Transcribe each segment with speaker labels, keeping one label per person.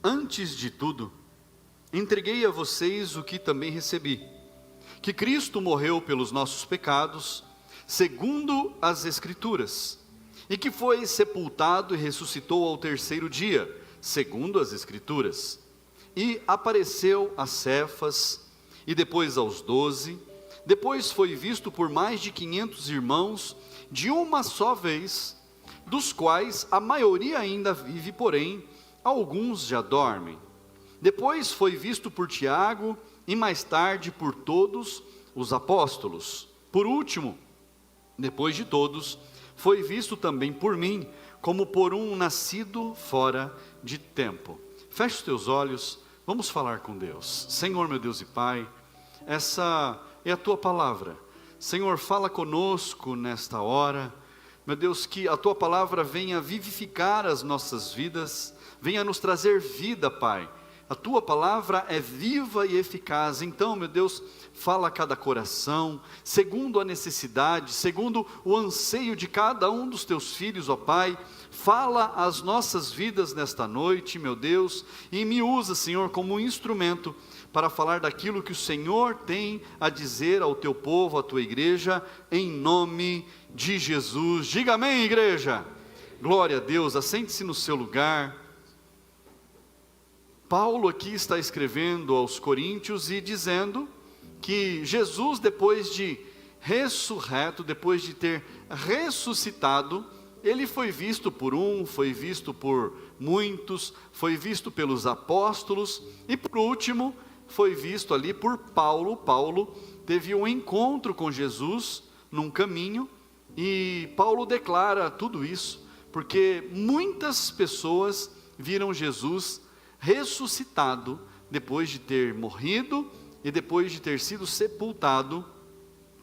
Speaker 1: Antes de tudo, entreguei a vocês o que também recebi, que Cristo morreu pelos nossos pecados, segundo as Escrituras, e que foi sepultado e ressuscitou ao terceiro dia, segundo as Escrituras, e apareceu a Cefas, e depois aos 12, depois foi visto por mais de 500 irmãos, de uma só vez, dos quais a maioria ainda vive, porém, alguns já dormem. Depois foi visto por Tiago, e mais tarde por todos os apóstolos. Por último, depois de todos, foi visto também por mim, como por um nascido fora de tempo. Feche os teus olhos, vamos falar com Deus. Senhor, meu Deus e Pai, essa é a Tua palavra. Senhor, fala conosco nesta hora. Meu Deus, que a Tua palavra venha vivificar as nossas vidas, venha nos trazer vida, Pai. A Tua palavra é viva e eficaz. Então, meu Deus, fala a cada coração, segundo a necessidade, segundo o anseio de cada um dos Teus filhos, ó Pai. Fala as nossas vidas nesta noite, meu Deus, e me usa, Senhor, como um instrumento para falar daquilo que o Senhor tem a dizer ao Teu povo, à Tua igreja, em nome de Jesus. Diga amém, igreja. Glória a Deus. Assente-se no seu lugar. Paulo aqui está escrevendo aos Coríntios e dizendo que Jesus, depois de ressurreto, depois de ter ressuscitado, ele foi visto por um, foi visto por muitos, foi visto pelos apóstolos e por último foi visto ali por Paulo. Paulo teve um encontro com Jesus num caminho e Paulo declara tudo isso porque muitas pessoas viram Jesus ressuscitado depois de ter morrido e depois de ter sido sepultado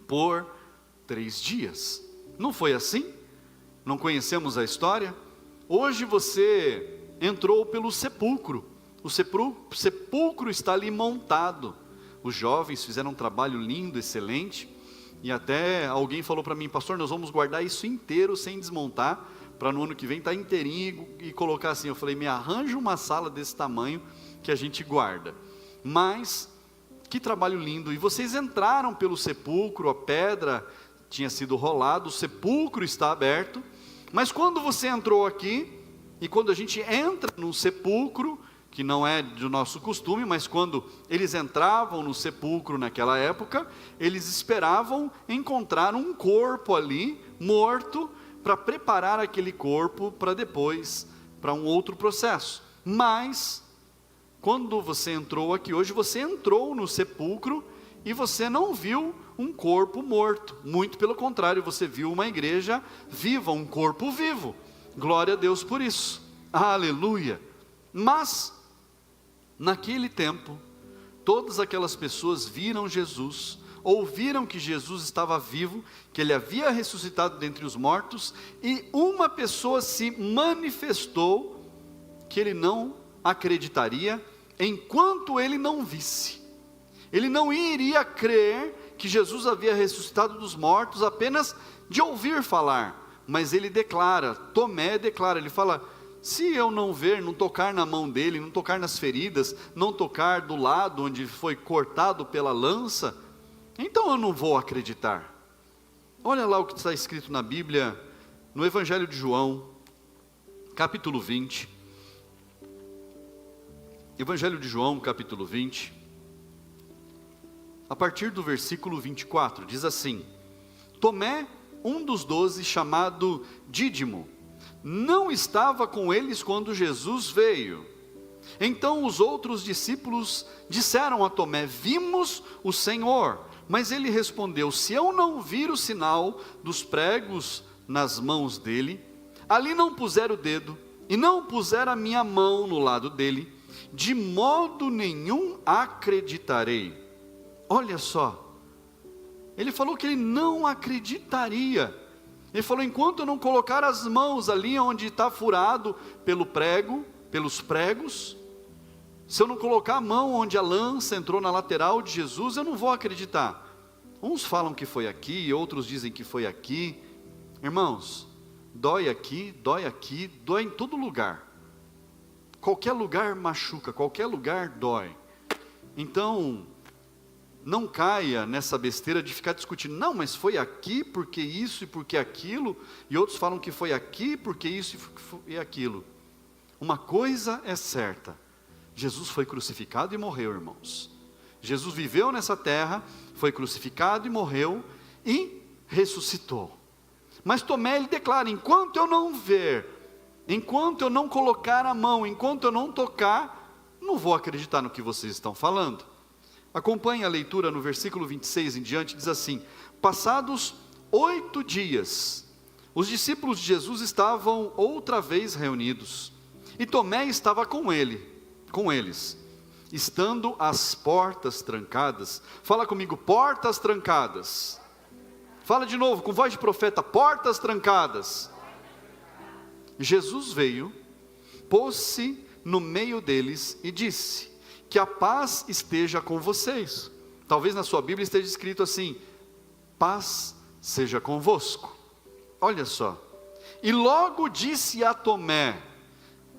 Speaker 1: por 3 dias. Não foi assim? Não conhecemos a história? Hoje você entrou pelo sepulcro. O sepulcro está ali montado. Os jovens fizeram um trabalho lindo, excelente. E até alguém falou para mim: pastor, nós vamos guardar isso inteiro sem desmontar, para no ano que vem estar inteirinho e colocar assim. Eu falei: me arranja uma sala desse tamanho que a gente guarda. Mas, que trabalho lindo. E vocês entraram pelo sepulcro, a pedra tinha sido rolada, o sepulcro está aberto. Mas quando você entrou aqui, e quando a gente entra no sepulcro, que não é do nosso costume, mas quando eles entravam no sepulcro naquela época, eles esperavam encontrar um corpo ali, morto, para preparar aquele corpo para depois, para um outro processo. Mas, quando você entrou aqui hoje, você entrou no sepulcro e você não viu um corpo morto, muito pelo contrário, você viu uma igreja viva, um corpo vivo. Glória a Deus por isso, aleluia. Mas, naquele tempo, todas aquelas pessoas viram Jesus, ouviram que Jesus estava vivo, que Ele havia ressuscitado dentre os mortos, e uma pessoa se manifestou, que ele não acreditaria, enquanto ele não visse. Ele não iria crer que Jesus havia ressuscitado dos mortos apenas de ouvir falar, mas ele declara, Tomé declara, ele fala: se eu não ver, não tocar na mão dele, não tocar nas feridas, não tocar do lado onde foi cortado pela lança, então eu não vou acreditar. Olha lá o que está escrito na Bíblia, no Evangelho de João, capítulo 20. Evangelho de João, capítulo 20, a partir do versículo 24, diz assim: Tomé, um dos 12, chamado Dídimo, não estava com eles quando Jesus veio. Então os outros discípulos disseram a Tomé: vimos o Senhor. Mas ele respondeu: se eu não vir o sinal dos pregos nas mãos dele, ali não puser o dedo, e não puser a minha mão no lado dele, de modo nenhum acreditarei. Olha só, ele falou que ele não acreditaria. Ele falou: enquanto eu não colocar as mãos ali onde está furado pelo prego, pelos pregos, se eu não colocar a mão onde a lança entrou na lateral de Jesus, eu não vou acreditar. Uns falam que foi aqui, outros dizem que foi aqui. Irmãos, dói aqui, dói em todo lugar. Qualquer lugar machuca, qualquer lugar dói. Então, não caia nessa besteira de ficar discutindo, não, mas foi aqui porque isso e porque aquilo, e outros falam que foi aqui porque isso e aquilo. Uma coisa é certa, Jesus foi crucificado e morreu, irmãos. Jesus viveu nessa terra, foi crucificado e morreu e ressuscitou. Mas Tomé, ele declara, enquanto eu não ver, enquanto eu não colocar a mão, enquanto eu não tocar, não vou acreditar no que vocês estão falando. Acompanhe a leitura no versículo 26 em diante, diz assim: passados 8 dias, os discípulos de Jesus estavam outra vez reunidos, e Tomé estava com eles, estando as portas trancadas. Fala comigo, portas trancadas. Fala de novo, com voz de profeta, portas trancadas. Jesus veio, pôs-se no meio deles e disse: que a paz esteja com vocês. Talvez na sua Bíblia esteja escrito assim: paz seja convosco. Olha só. E logo disse a Tomé,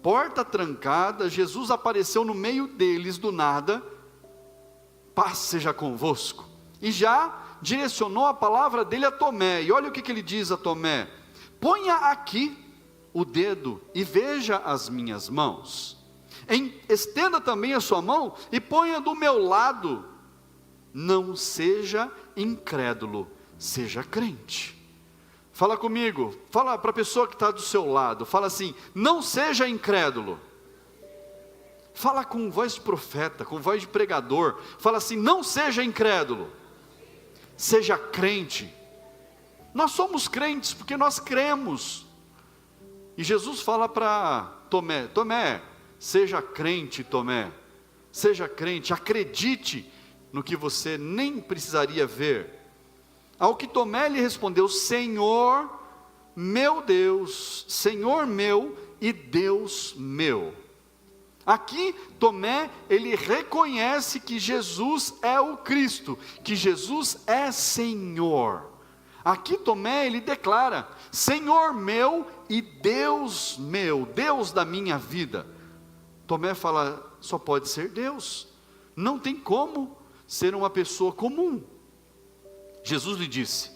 Speaker 1: porta trancada, Jesus apareceu no meio deles do nada: paz seja convosco. E já direcionou a palavra dele a Tomé. E olha o que ele diz a Tomé: ponha aqui o dedo e veja as minhas mãos. Estenda também a sua mão e ponha do meu lado. Não seja incrédulo, seja crente. Fala comigo, fala para a pessoa que está do seu lado, fala assim: não seja incrédulo. Fala com voz de profeta, com voz de pregador, fala assim: não seja incrédulo, seja crente. Nós somos crentes porque nós cremos. E Jesus fala para Tomé: Tomé, seja crente, Tomé, seja crente, acredite no que você nem precisaria ver. Ao que Tomé lhe respondeu: Senhor meu Deus, Senhor meu e Deus meu. Aqui Tomé, ele reconhece que Jesus é o Cristo, que Jesus é Senhor. Aqui Tomé, ele declara: Senhor meu e Deus meu, Deus da minha vida. Tomé fala: só pode ser Deus, não tem como ser uma pessoa comum. Jesus lhe disse: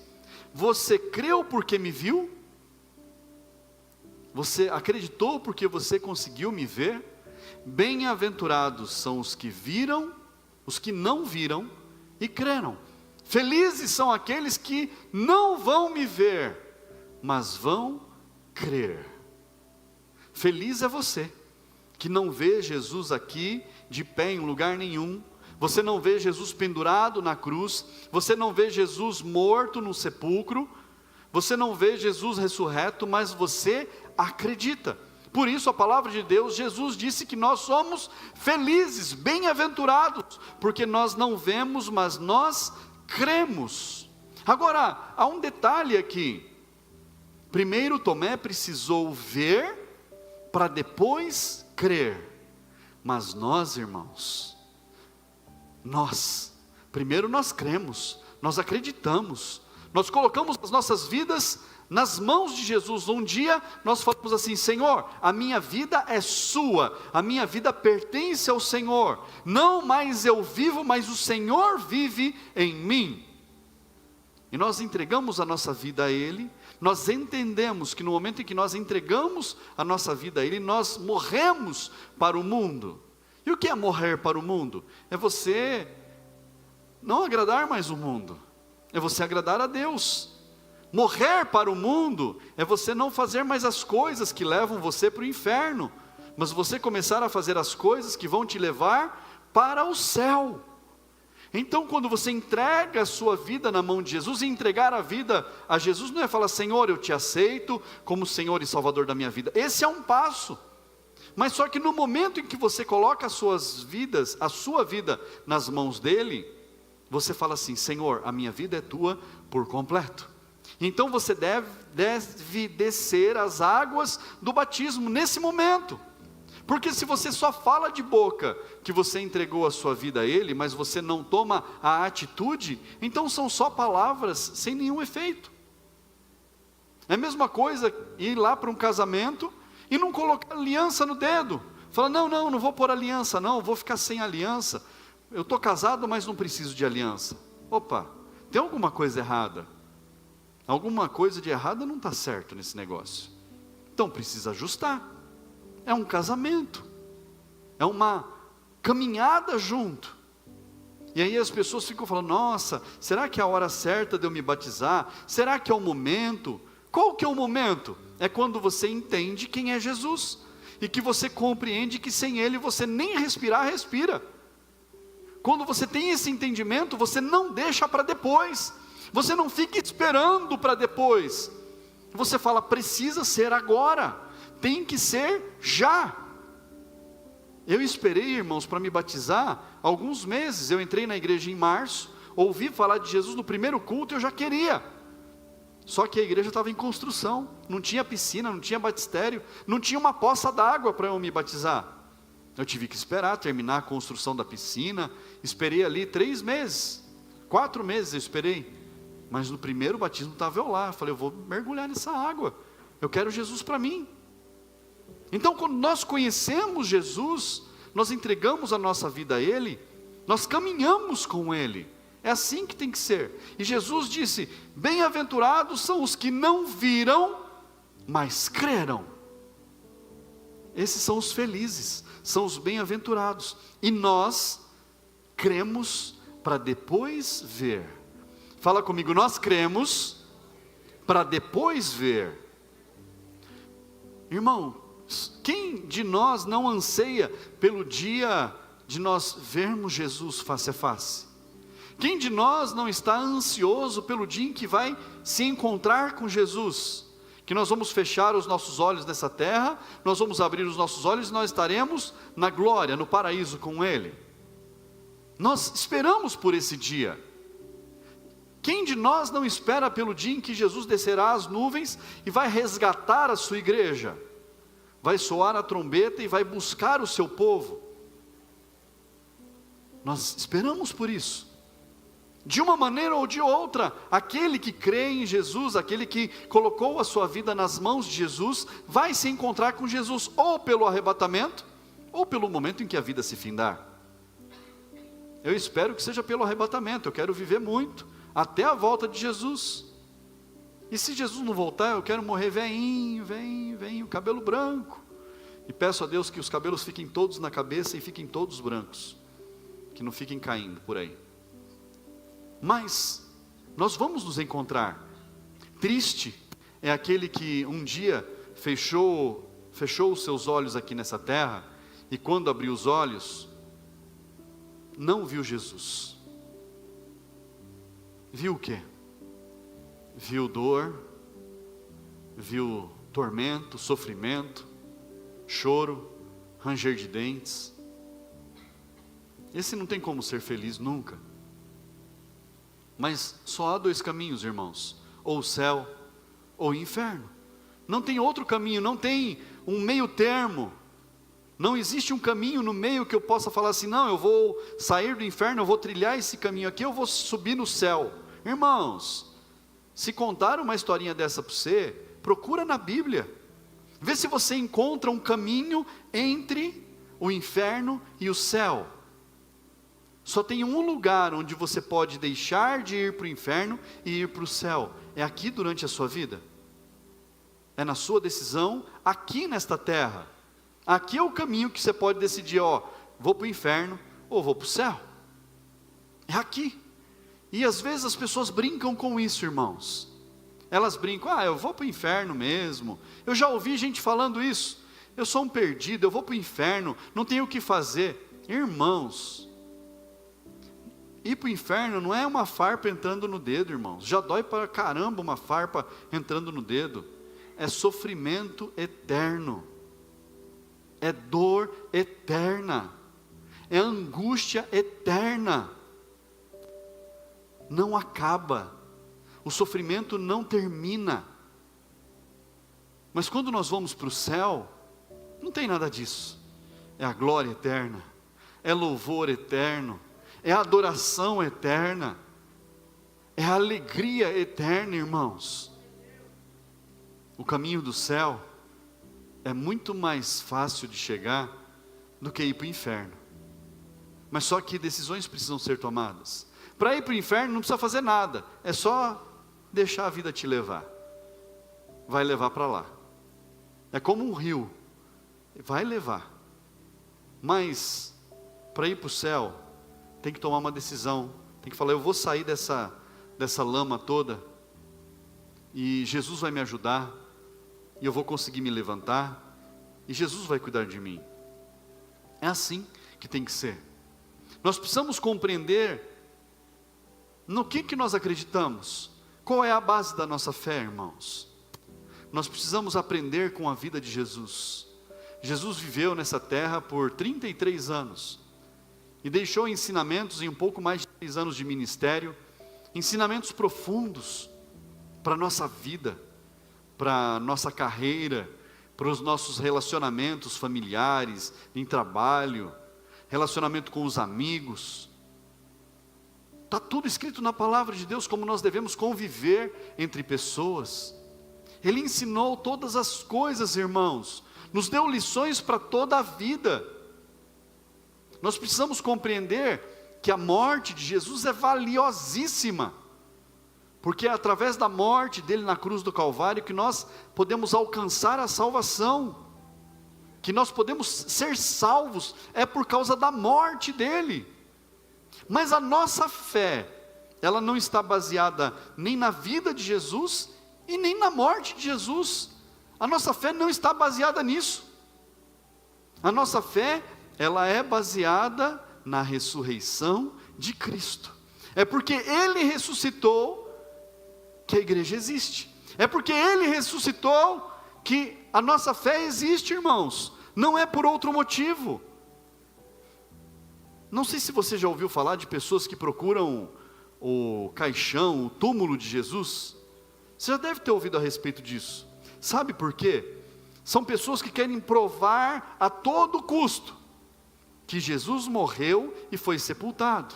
Speaker 1: você creu porque me viu? Você acreditou porque você conseguiu me ver? Bem-aventurados são os que viram, os que não viram e creram. Felizes são aqueles que não vão me ver, mas vão crer. Feliz é você que não vê Jesus aqui de pé em lugar nenhum, você não vê Jesus pendurado na cruz, você não vê Jesus morto no sepulcro, você não vê Jesus ressurreto, mas você acredita. Por isso a palavra de Deus, Jesus disse que nós somos felizes, bem-aventurados, porque nós não vemos, mas nós cremos. Agora, há um detalhe aqui. Primeiro Tomé precisou ver, para depois crer. Mas nós, irmãos, primeiro nós cremos, nós acreditamos, nós colocamos as nossas vidas nas mãos de Jesus. Um dia nós falamos assim: Senhor, a minha vida é sua, a minha vida pertence ao Senhor, não mais eu vivo, mas o Senhor vive em mim. E nós entregamos a nossa vida a Ele. Nós entendemos que no momento em que nós entregamos a nossa vida a Ele, nós morremos para o mundo. E o que é morrer para o mundo? É você não agradar mais o mundo, é você agradar a Deus. Morrer para o mundo é você não fazer mais as coisas que levam você para o inferno, mas você começar a fazer as coisas que vão te levar para o céu. Então, quando você entrega a sua vida na mão de Jesus, e entregar a vida a Jesus não é falar: Senhor, eu te aceito como Senhor e Salvador da minha vida. Esse é um passo. Mas só que no momento em que você coloca a sua vida nas mãos dele, você fala assim: Senhor, a minha vida é tua por completo. Então você deve descer as águas do batismo nesse momento. Porque se você só fala de boca que você entregou a sua vida a Ele, mas você não toma a atitude, então são só palavras sem nenhum efeito. É a mesma coisa ir lá para um casamento e não colocar aliança no dedo. Fala, não vou pôr aliança, não, vou ficar sem aliança. Eu estou casado, mas não preciso de aliança. Opa, tem alguma coisa errada. Alguma coisa de errada não está certo nesse negócio. Então precisa ajustar. É um casamento. É uma caminhada junto. E aí as pessoas ficam falando, nossa, será que é a hora certa de eu me batizar? Será que é o momento? Qual que é o momento? É quando você entende quem é Jesus. E que você compreende que sem Ele você nem respirar, respira. Quando você tem esse entendimento, você não deixa para depois. Você não fica esperando para depois. Você fala, precisa ser agora. Tem que ser já. Eu esperei, irmãos, para me batizar alguns meses. Eu entrei na igreja em março, ouvi falar de Jesus no primeiro culto e eu já queria. Só que a igreja estava em construção, não tinha piscina, não tinha batistério, não tinha uma poça d'água para eu me batizar. Eu tive que esperar terminar a construção da piscina, esperei ali 3 meses, 4 meses eu esperei, mas no primeiro batismo estava eu lá, eu falei, eu vou mergulhar nessa água, eu quero Jesus para mim. Então quando nós conhecemos Jesus, nós entregamos a nossa vida a Ele, nós caminhamos com Ele. É assim que tem que ser. E Jesus disse, bem-aventurados são os que não viram, mas creram. Esses são os felizes, são os bem-aventurados. E nós cremos para depois ver. Fala comigo, nós cremos para depois ver. Irmão, quem de nós não anseia pelo dia de nós vermos Jesus face a face? Quem de nós não está ansioso pelo dia em que vai se encontrar com Jesus? Que nós vamos fechar os nossos olhos nessa terra, nós vamos abrir os nossos olhos e nós estaremos na glória, no paraíso com Ele. Nós esperamos por esse dia. Quem de nós não espera pelo dia em que Jesus descerá às nuvens e vai resgatar a sua igreja? Vai soar a trombeta e vai buscar o seu povo. Nós esperamos por isso. De uma maneira ou de outra, aquele que crê em Jesus, aquele que colocou a sua vida nas mãos de Jesus, vai se encontrar com Jesus, ou pelo arrebatamento, ou pelo momento em que a vida se findar. Eu espero que seja pelo arrebatamento, eu quero viver muito, até a volta de Jesus. E se Jesus não voltar, eu quero morrer velhinho, cabelo branco. E peço a Deus que os cabelos fiquem todos na cabeça e fiquem todos brancos, que não fiquem caindo por aí. Mas nós vamos nos encontrar. Triste é aquele que um dia fechou os seus olhos aqui nessa terra, e quando abriu os olhos, não viu Jesus. Viu o quê? Viu dor, viu tormento, sofrimento, choro, ranger de dentes. Esse não tem como ser feliz nunca. Mas só há 2 caminhos, irmãos, ou o céu, ou o inferno. Não tem outro caminho, não tem um meio termo. Não existe um caminho no meio que eu possa falar assim, não, eu vou sair do inferno, eu vou trilhar esse caminho aqui, eu vou subir no céu. Irmãos, se contar uma historinha dessa para você, procura na Bíblia. Vê se você encontra um caminho entre o inferno e o céu. Só tem um lugar onde você pode deixar de ir para o inferno e ir para o céu. É aqui durante a sua vida. É na sua decisão, aqui nesta terra. Aqui é o caminho que você pode decidir, vou para o inferno ou vou para o céu. É aqui. E às vezes as pessoas brincam com isso, irmãos. Elas brincam, eu vou para o inferno mesmo. Eu já ouvi gente falando isso. Eu sou um perdido, eu vou para o inferno, não tenho o que fazer. Irmãos, ir para o inferno não é uma farpa entrando no dedo, irmãos. Já dói para caramba uma farpa entrando no dedo. É sofrimento eterno. É dor eterna. É angústia eterna. Não acaba. O sofrimento não termina. Mas quando nós vamos para o céu, não tem nada disso. É a glória eterna. É louvor eterno. É a adoração eterna, é a alegria eterna, irmãos. O caminho do céu é muito mais fácil de chegar do que ir para o inferno. Mas só que decisões precisam ser tomadas. Para ir para o inferno não precisa fazer nada, é só deixar a vida te levar. Vai levar para lá. É como um rio, vai levar. Mas para ir para o céu, tem que tomar uma decisão. Tem que falar, eu vou sair dessa lama toda, e Jesus vai me ajudar, e eu vou conseguir me levantar, e Jesus vai cuidar de mim. É assim que tem que ser. Nós precisamos compreender no que nós acreditamos. Qual é a base da nossa fé, irmãos? Nós precisamos aprender com a vida de Jesus. Jesus viveu nessa terra por 33 anos, e deixou ensinamentos em um pouco mais de 3 anos de ministério, ensinamentos profundos para a nossa vida, para a nossa carreira, para os nossos relacionamentos familiares, em trabalho, relacionamento com os amigos. Está tudo escrito na palavra de Deus, como nós devemos conviver entre pessoas. Ele ensinou todas as coisas, irmãos, nos deu lições para toda a vida. Nós precisamos compreender que a morte de Jesus é valiosíssima, porque é através da morte dele na cruz do Calvário que nós podemos alcançar a salvação, que nós podemos ser salvos, é por causa da morte dele. Mas a nossa fé, ela não está baseada nem na vida de Jesus e nem na morte de Jesus. A nossa fé não está baseada nisso. A nossa fé, ela é baseada na ressurreição de Cristo. É porque Ele ressuscitou que a igreja existe. É porque Ele ressuscitou que a nossa fé existe, irmãos. Não é por outro motivo. Não sei se você já ouviu falar de pessoas que procuram o caixão, o túmulo de Jesus. Você já deve ter ouvido a respeito disso. Sabe por quê? São pessoas que querem provar a todo custo que Jesus morreu e foi sepultado.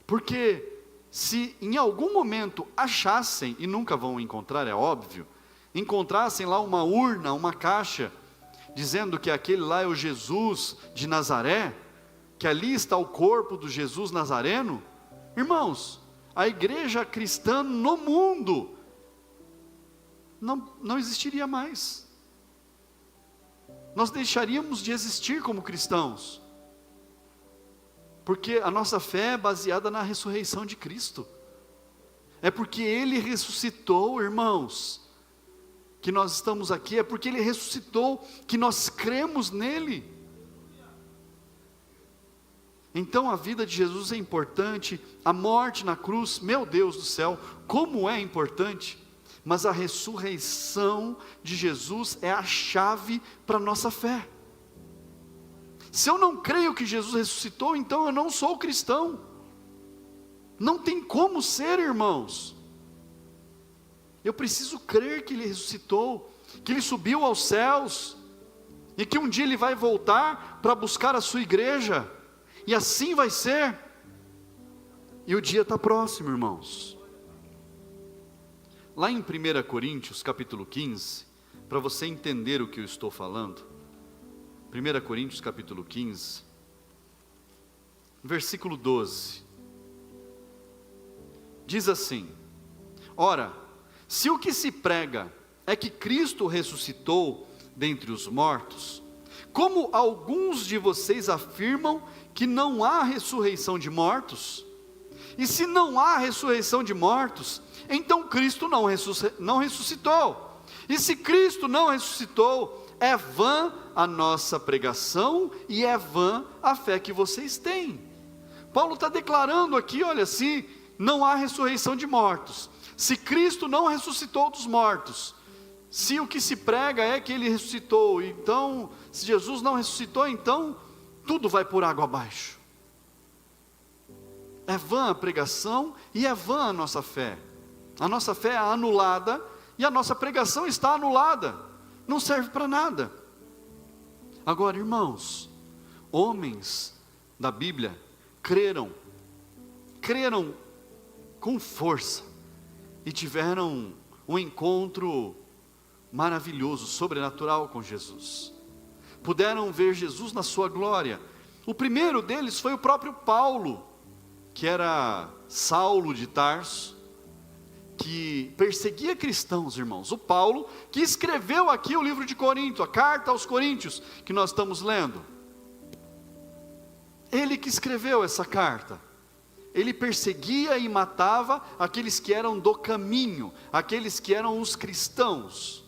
Speaker 1: Porque se em algum momento achassem, e nunca vão encontrar, é óbvio, encontrassem lá uma urna, uma caixa, dizendo que aquele lá é o Jesus de Nazaré, que ali está o corpo do Jesus Nazareno, irmãos, a igreja cristã no mundo não existiria mais. Nós deixaríamos de existir como cristãos, porque a nossa fé é baseada na ressurreição de Cristo. É porque Ele ressuscitou, irmãos, que nós estamos aqui. É porque Ele ressuscitou que nós cremos nele. Então a vida de Jesus é importante, a morte na cruz, meu Deus do céu, como é importante. Mas a ressurreição de Jesus é a chave para a nossa fé. Se eu não creio que Jesus ressuscitou, então eu não sou cristão. Não tem como ser, irmãos. Eu preciso crer que Ele ressuscitou, que Ele subiu aos céus, e que um dia Ele vai voltar para buscar a sua igreja, e assim vai ser. E o dia está próximo, irmãos. Lá em 1 Coríntios, capítulo 15, para você entender o que eu estou falando, 1 Coríntios, capítulo 15, versículo 12, diz assim: ora, se o que se prega é que Cristo ressuscitou dentre os mortos, como alguns de vocês afirmam que não há ressurreição de mortos? E se não há ressurreição de mortos, então Cristo não ressuscitou. E se Cristo não ressuscitou, é vã a nossa pregação e é vã a fé que vocês têm. Paulo está declarando aqui, olha, se não há ressurreição de mortos, se Cristo não ressuscitou dos mortos, se o que se prega é que Ele ressuscitou, então, se Jesus não ressuscitou, então, tudo vai por água abaixo. É vã a pregação e é vã a nossa fé. A nossa fé é anulada e a nossa pregação está anulada. Não serve para nada. Agora, irmãos, homens da Bíblia creram com força e tiveram um encontro maravilhoso, sobrenatural com Jesus. puderam ver Jesus na sua glória. O primeiro deles foi o próprio Paulo, que era Saulo de Tarso, que perseguia cristãos, irmãos. O Paulo, que escreveu aqui o livro de Corinto, a carta aos Coríntios, que nós estamos lendo. Ele que escreveu essa carta. Ele perseguia e matava aqueles que eram do caminho, aqueles que eram os cristãos.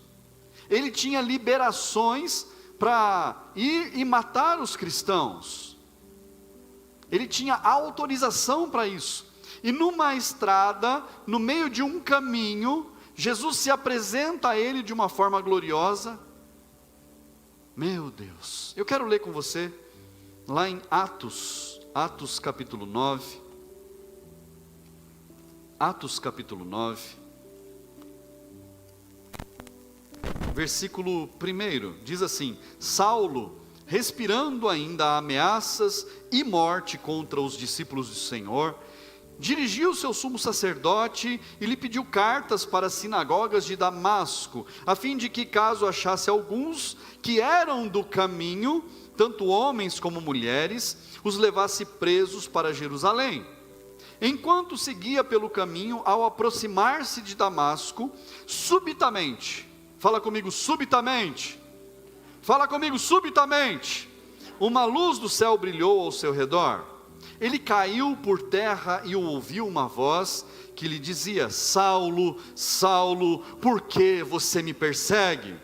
Speaker 1: Ele tinha liberações para ir e matar os cristãos. Ele tinha autorização para isso. E numa estrada, no meio de um caminho, Jesus se apresenta a ele de uma forma gloriosa. Meu Deus, eu quero ler com você, lá em Atos capítulo 9. Atos capítulo 9, versículo 1, diz assim: Saulo, respirando ainda ameaças e morte contra os discípulos do Senhor, dirigiu-se ao sumo sacerdote e lhe pediu cartas para as sinagogas de Damasco, a fim de que, caso achasse alguns que eram do caminho, tanto homens como mulheres, os levasse presos para Jerusalém. Enquanto seguia pelo caminho, ao aproximar-se de Damasco, subitamente, fala comigo, subitamente, uma luz do céu brilhou ao seu redor. Ele caiu por terra e ouviu uma voz que lhe dizia: Saulo, Saulo, por que você me persegue?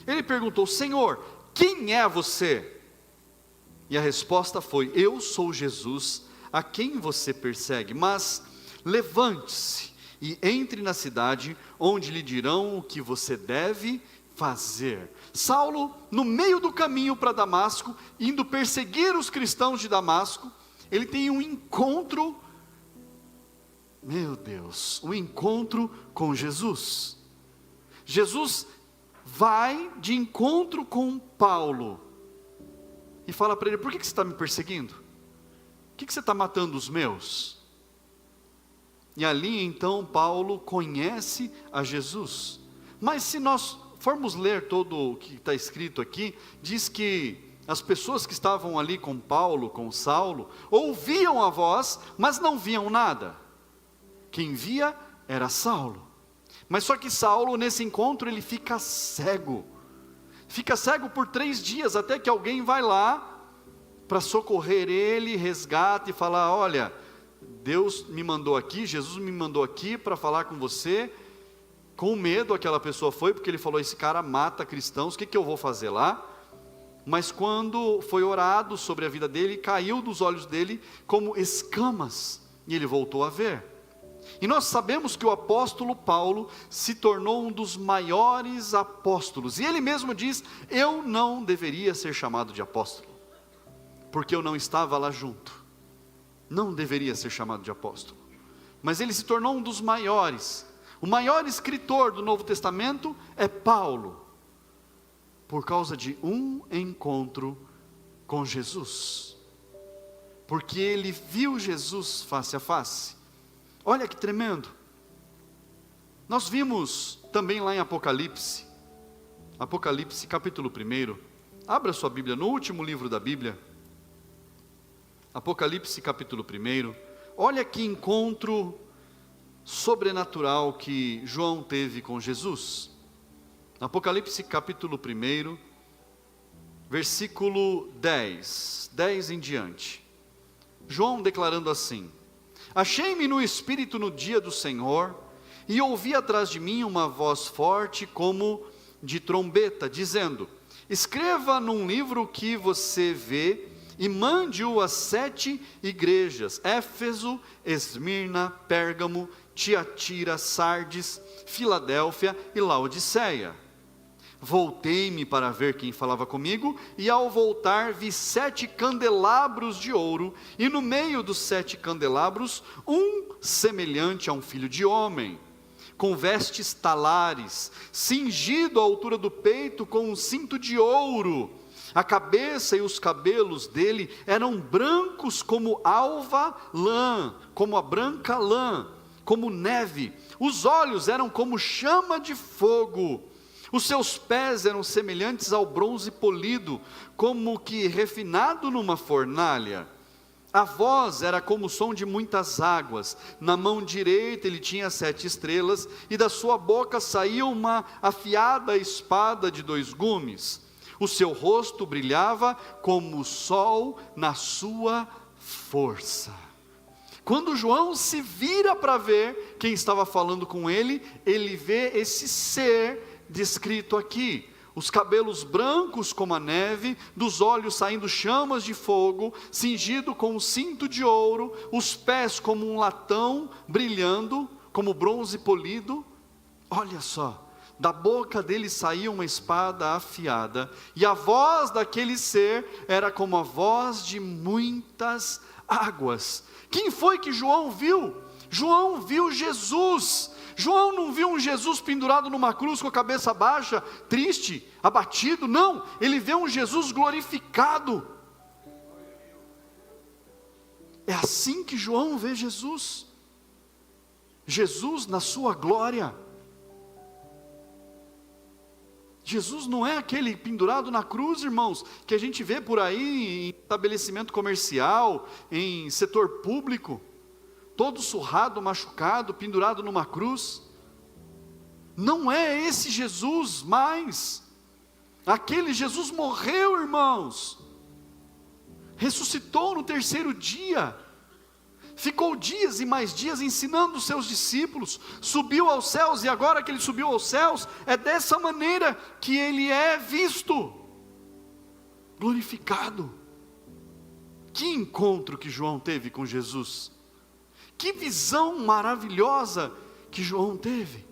Speaker 1: Ele perguntou: Senhor, quem é você? E a resposta foi: eu sou Jesus, a quem você persegue, mas levante-se e entre na cidade, onde lhe dirão o que você deve fazer. Saulo, no meio do caminho para Damasco, indo perseguir os cristãos de Damasco, ele tem um encontro, meu Deus, um encontro com Jesus. Jesus vai de encontro com Paulo, e fala para ele: por que você está me perseguindo? Por que você está matando os meus? E ali então Paulo conhece a Jesus. Mas se nós formos ler todo o que está escrito aqui, diz que as pessoas que estavam ali com Paulo, com Saulo, ouviam a voz, mas não viam nada. Quem via era Saulo. Mas só que Saulo, nesse encontro, ele fica cego. Fica cego por 3 dias, até que alguém vai lá para socorrer ele, resgata e fala: olha, Deus me mandou aqui, Jesus me mandou aqui para falar com você. Com medo aquela pessoa foi, porque ele falou: esse cara mata cristãos, o que eu vou fazer lá? Mas quando foi orado sobre a vida dele, caiu dos olhos dele como escamas, e ele voltou a ver. E nós sabemos que o apóstolo Paulo se tornou um dos maiores apóstolos, e ele mesmo diz: eu não deveria ser chamado de apóstolo, porque eu não estava lá junto, não deveria ser chamado de apóstolo, mas ele se tornou um dos maiores. O maior escritor do Novo Testamento é Paulo, por causa de um encontro com Jesus, porque ele viu Jesus face a face. Olha que tremendo. Nós vimos também lá em Apocalipse capítulo 1, abra sua Bíblia no último livro da Bíblia, Apocalipse capítulo 1, olha que encontro sobrenatural que João teve com Jesus. Apocalipse capítulo 1, versículo 10 em diante, João declarando assim: achei-me no Espírito no dia do Senhor, e ouvi atrás de mim uma voz forte como de trombeta, dizendo: escreva num livro o que você vê, e mande-o às 7 igrejas: Éfeso, Esmirna, Pérgamo, Tiatira, Sardes, Filadélfia e Laodiceia. Voltei-me para ver quem falava comigo, e ao voltar vi 7 candelabros de ouro, e no meio dos 7 candelabros, um semelhante a um filho de homem, com vestes talares, cingido à altura do peito com um cinto de ouro. A cabeça e os cabelos dele eram brancos como alva lã, como a branca lã, como neve. Os olhos eram como chama de fogo. Os seus pés eram semelhantes ao bronze polido, como que refinado numa fornalha. A voz era como o som de muitas águas. Na mão direita ele tinha 7 estrelas, e da sua boca saía uma afiada espada de 2 gumes. O seu rosto brilhava como o sol na sua força. Quando João se vira para ver quem estava falando com ele, ele vê esse ser descrito aqui. Os cabelos brancos como a neve, dos olhos saindo chamas de fogo, cingido com um cinto de ouro, os pés como um latão brilhando, como bronze polido. Olha só, da boca dele saía uma espada afiada, e a voz daquele ser era como a voz de muitas águas. Quem foi que João viu? João viu Jesus. João não viu um Jesus pendurado numa cruz com a cabeça baixa, triste, abatido, não, ele vê um Jesus glorificado. É assim que João vê Jesus, Jesus na sua glória. Jesus não é aquele pendurado na cruz, irmãos, que a gente vê por aí em estabelecimento comercial, em setor público, todo surrado, machucado, pendurado numa cruz. Não é esse Jesus mais. Aquele Jesus morreu, irmãos, ressuscitou no 3º dia, ficou dias e mais dias ensinando os seus discípulos, subiu aos céus, e agora que ele subiu aos céus, é dessa maneira que ele é visto, glorificado. Que encontro que João teve com Jesus, que visão maravilhosa que João teve.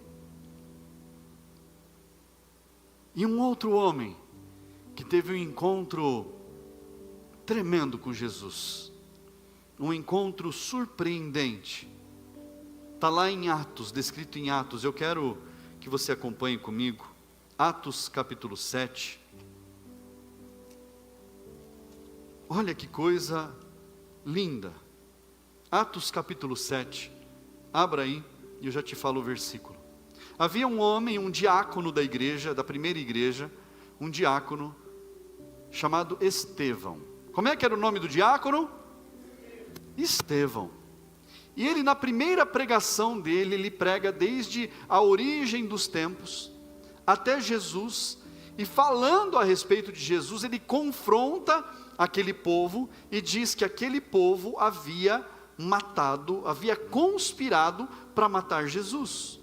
Speaker 1: E um outro homem, que teve um encontro tremendo com Jesus, um encontro surpreendente, está lá em Atos, descrito em Atos. Eu quero que você acompanhe comigo, Atos capítulo 7, olha que coisa linda, Atos capítulo 7, abra aí, e eu já te falo o versículo. Havia um homem, um diácono da igreja, da primeira igreja, um diácono, chamado Estevão. Como é que era o nome do diácono? Estevão. E ele, na primeira pregação dele, ele prega desde a origem dos tempos, até Jesus, e falando a respeito de Jesus, ele confronta aquele povo, e diz que aquele povo havia matado, havia conspirado para matar Jesus.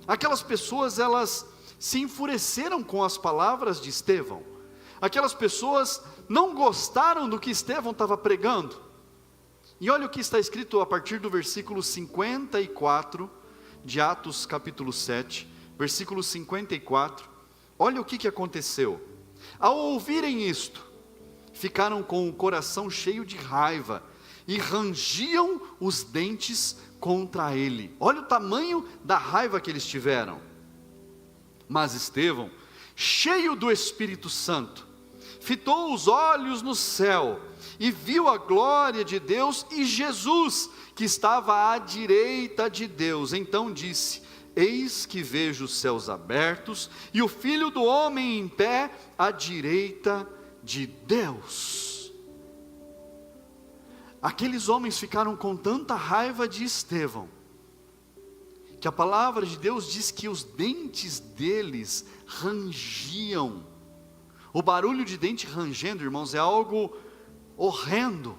Speaker 1: Aquelas pessoas, elas se enfureceram com as palavras de Estevão. Aquelas pessoas não gostaram do que Estevão estava pregando. E olha o que está escrito a partir do versículo 54 de Atos capítulo 7, versículo 54. Olha o que aconteceu. Ao ouvirem isto, ficaram com o coração cheio de raiva e rangiam os dentes contra ele. Olha o tamanho da raiva que eles tiveram. Mas Estevão, cheio do Espírito Santo, fitou os olhos no céu e viu a glória de Deus e Jesus, que estava à direita de Deus. Então disse: eis que vejo os céus abertos e o Filho do Homem em pé à direita de Deus. Aqueles homens ficaram com tanta raiva de Estevão, que a palavra de Deus diz que os dentes deles rangiam. O barulho de dente rangendo, irmãos, é algo horrendo.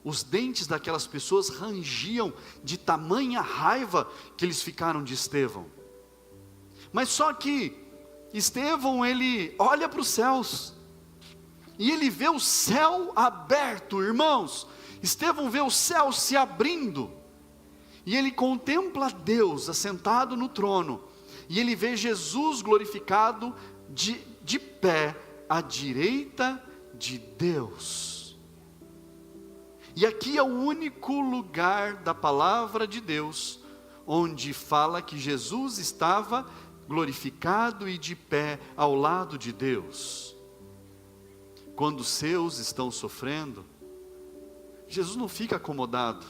Speaker 1: Os dentes daquelas pessoas rangiam de tamanha raiva que eles ficaram de Estevão. Mas só que Estevão, ele olha para os céus, e ele vê o céu aberto, irmãos. Estevão vê o céu se abrindo, e ele contempla Deus assentado no trono, e ele vê Jesus glorificado de pé à direita de Deus. E aqui é o único lugar da palavra de Deus onde fala que Jesus estava glorificado e de pé ao lado de Deus. Quando os seus estão sofrendo, Jesus não fica acomodado,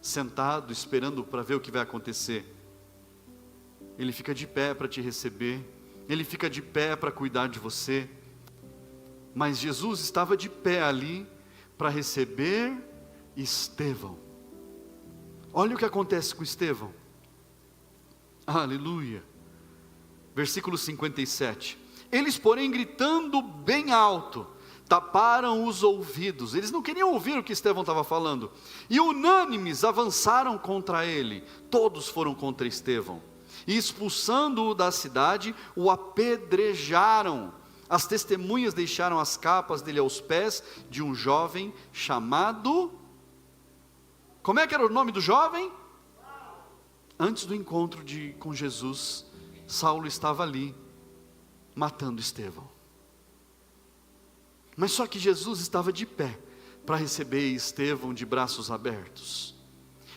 Speaker 1: sentado, esperando para ver o que vai acontecer. Ele fica de pé para te receber, Ele fica de pé para cuidar de você. Mas Jesus estava de pé ali para receber Estevão. Olha o que acontece com Estevão. Aleluia. Versículo 57. Eles, porém, gritando bem alto, taparam os ouvidos. Eles não queriam ouvir o que Estevão estava falando. E unânimes avançaram contra ele. Todos foram contra Estevão. E expulsando-o da cidade, o apedrejaram. As testemunhas deixaram as capas dele aos pés de um jovem chamado... Como é que era o nome do jovem? Antes do encontro com Jesus, Saulo estava ali, matando Estevão. Mas só que Jesus estava de pé, para receber Estevão de braços abertos.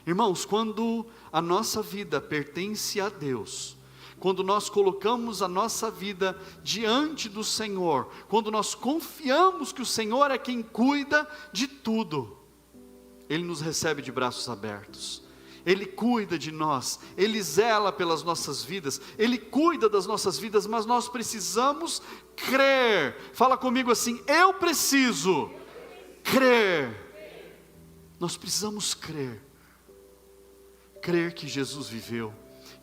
Speaker 1: Irmãos, quando a nossa vida pertence a Deus, quando nós colocamos a nossa vida diante do Senhor, quando nós confiamos que o Senhor é quem cuida de tudo, Ele nos recebe de braços abertos. Ele cuida de nós, Ele zela pelas nossas vidas, Ele cuida das nossas vidas, mas nós precisamos crer. Fala comigo assim: eu preciso crer. Nós precisamos crer. Crer que Jesus viveu,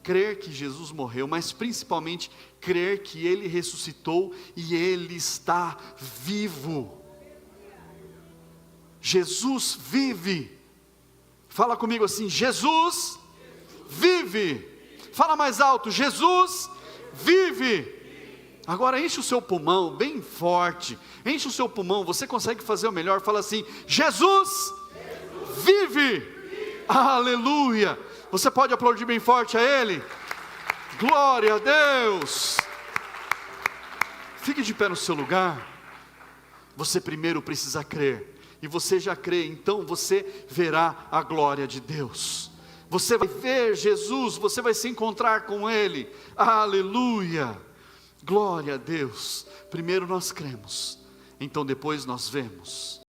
Speaker 1: crer que Jesus morreu, mas principalmente crer que Ele ressuscitou e Ele está vivo. Jesus vive. Fala comigo assim: Jesus vive. Fala mais alto: Jesus vive. Agora enche o seu pulmão bem forte. Enche o seu pulmão, você consegue fazer o melhor. Fala assim: Jesus vive. Aleluia. Você pode aplaudir bem forte a Ele? Glória a Deus. Fique de pé no seu lugar. Você primeiro precisa crer. E você já crê, então você verá a glória de Deus. Você vai ver Jesus, você vai se encontrar com Ele. Aleluia. Glória a Deus. Primeiro nós cremos, então depois nós vemos.